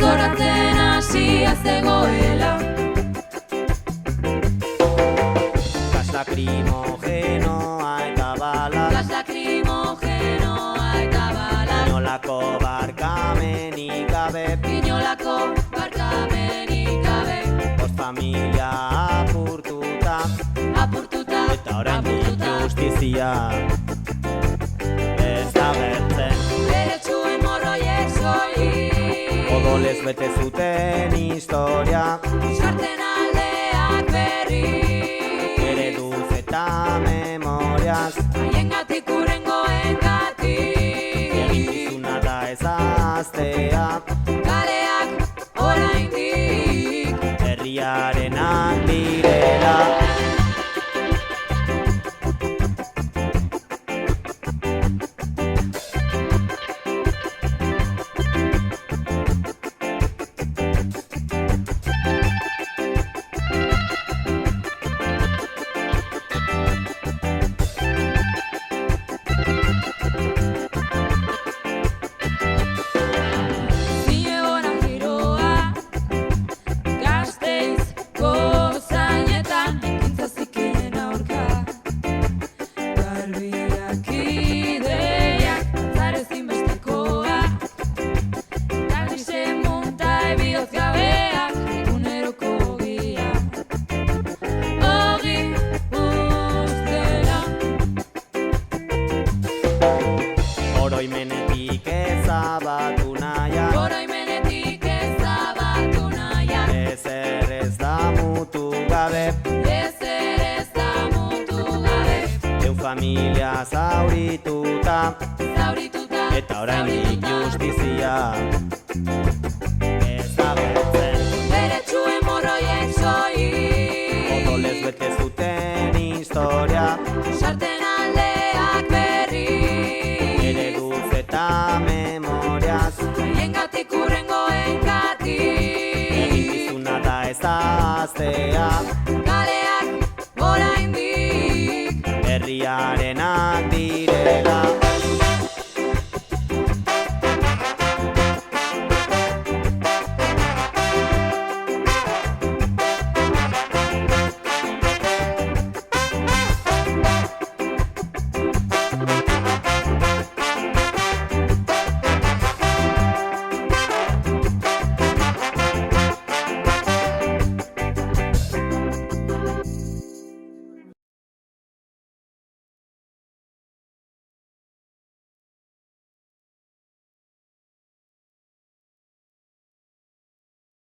Zoratzen hasia zegoela. Gas lakrimogenoa eta bala, Gas lakrimogenoa eta bala, inolako barkamenik gabe, inolako barkamenik gabe. bost familia apurtuta, Apurtuta, eta orain apurtuta, justizia ez da gertzen. bere txuen morroiek soilik. Odolez bete zuten historia, Sartzen aldeak berri, ereduz eta memoriaz, haiengatik hurrengoengatik. eginkizuna da ez ahaztea, Kaleak oraindik, herriarenak direla. zinegona giroa, Gasteizko zainetan, ekintza zikien aurka. Garbiak ideiak, zare zinbestekoa, Taxisen muntai bihotz gabeak, eguneroko ogia. Ogi ustela, Oroimenetik ezabatu nahian, oroimenetik ezabatu nahian, ezer ez da mutu gabe, ezer ez da mutu gabe. familia zaurituta, Zaurituta, eta oraindik justizia ez da gertzen. bere txuen morroiek soilik. Odolez bete zuten historia, Sartzen aldeak berri, ereduz eta memoriaz, haiengatik hurrengoengatik. eginkizuna da ez ahaztea,